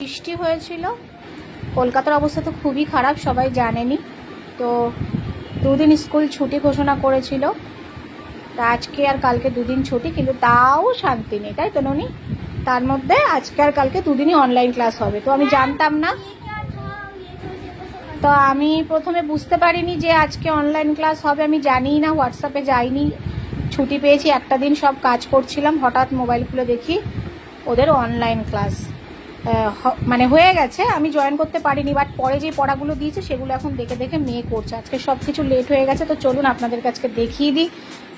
বৃষ্টি হয়েছিল। কলকাতার অবস্থা তো খুবই খারাপ, সবাই জানেনি। তো দুদিন স্কুল ছুটি ঘোষণা করেছিল, তা আজকে আর কালকে দুদিন ছুটি, কিন্তু তাও শান্তি নেই, তাই তো ননি? তার মধ্যে আজকে আর কালকে দুদিনই অনলাইন ক্লাস হবে। তো আমি জানতাম না, তো আমি প্রথমে বুঝতে পারিনি যে আজকে অনলাইন ক্লাস হবে। আমি জানিই না, হোয়াটসঅ্যাপে যাইনি, ছুটি পেয়েছি একটা দিন, সব কাজ করছিলাম, হঠাৎ মোবাইল খুলে দেখি ওদের অনলাইন ক্লাস মানে হয়ে গেছে। আমি জয়েন করতে পারিনি, বাট পরে যে পড়াগুলো দিয়েছে সেগুলো এখন দেখে দেখে মেয়ে করছে। আজকে সব কিছু লেট হয়ে গেছে, তো চলুন আপনাদের কাছে দেখিয়ে দিই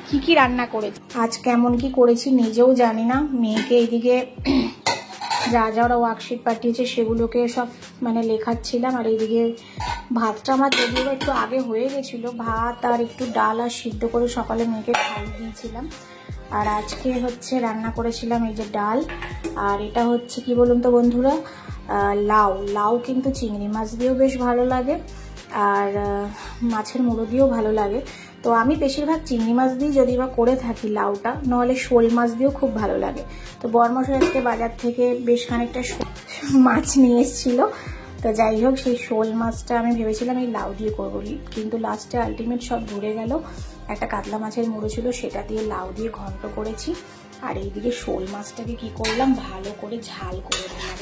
কি কি রান্না করেছি। আজ কেমন কি করেছি নিজেও জানি না। মেয়েকে এইদিকে যা যা ওরা ওয়ার্কশিট পাঠিয়েছে সেগুলোকে সব মানে লেখাচ্ছিলাম, আর এইদিকে ভাতটা আমার যদিও একটু আগে হয়ে গেছিলো। ভাত আর একটু ডাল আর সিদ্ধ করে সকালে মেয়েকে খাইয়ে দিয়েছিলাম। আর আজকে হচ্ছে রান্না করেছিলাম এই যে ডাল, আর এটা হচ্ছে কি বলুন তো বন্ধুরা, লাউ। লাউ কিন্তু চিংড়ি মাছ দিয়েও বেশ ভালো লাগে, আর মাছের মুড়ো দিয়েও ভালো লাগে। তো আমি বেশিরভাগ চিংড়ি মাছ দিয়ে যদি বা করে থাকি লাউটা, নাহলে শোল মাছ দিয়েও খুব ভালো লাগে। তো বরমশাই আজকে বাজার থেকে বেশ খানিকটা মাছ নিয়ে এসেছিলো। তো যাই হোক, সেই শোল মাছটা আমি ভেবেছিলাম এই লাউ দিয়ে করবো, কিন্তু লাস্টে আলটিমেট সব ঘুরে গেল। একটা কাতলা মাছের মুড়ো ছিল, সেটা দিয়ে লাউ দিয়ে ঘন্ট করেছি। আর এইদিকে শোল মাছটাকে কি করলাম, ভালো করে ঝাল করে দিলাম।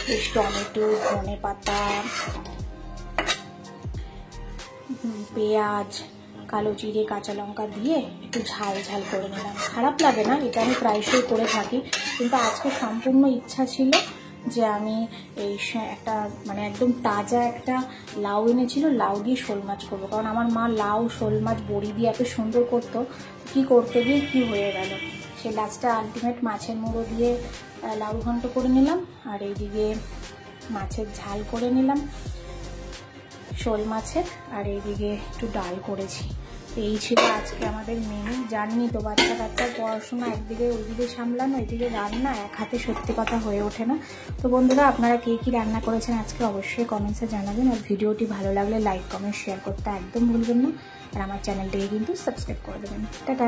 বেশ টমেটো, ধনে পাতা, পেঁয়াজ, কালো জিরে, কাঁচা লঙ্কা দিয়ে একটু ঝাল ঝাল করে নিলাম। খারাপ লাগে না, এটা আমি প্রায়শই করে থাকি, কিন্তু আজকে সম্পূর্ণ ইচ্ছা ছিল যে আমি এই একটা মানে একদম তাজা একটা লাউ এনেছিল, লাউ দিয়ে শোল মাছ করবো। কারণ আমার মা লাউ শোল মাছ বড়ি দিয়ে এত সুন্দর করতো, কি করতে গিয়ে কি হয়ে গেল। সে লাস্টে আলটিমেট মাছের মুড়ো দিয়ে লাউ ঘন্ট করে নিলাম, আর এইদিকে মাছের ঝাল করে নিলাম শোল মাছের, আর এইদিকে একটু ডাল করেছি। এই ছিল আজকে আমাদের মেনু। জানি তো বাচ্চা কাচ্চার পড়াশোনা একদিকে, ওইদিকে সামলানো, এইদিকে রান্না, এক হাতে সত্যি কথা হয়ে ওঠে না। তো বন্ধুরা, আপনারা কে কী রান্না করেছেন আজকে অবশ্যই কমেন্টসে জানাবেন, আর ভিডিওটি ভালো লাগলে লাইক কমেন্ট শেয়ার করতে একদম ভুলবেন না, আর আমার চ্যানেলটিকে কিন্তু সাবস্ক্রাইব করে দেবেন। টাটা।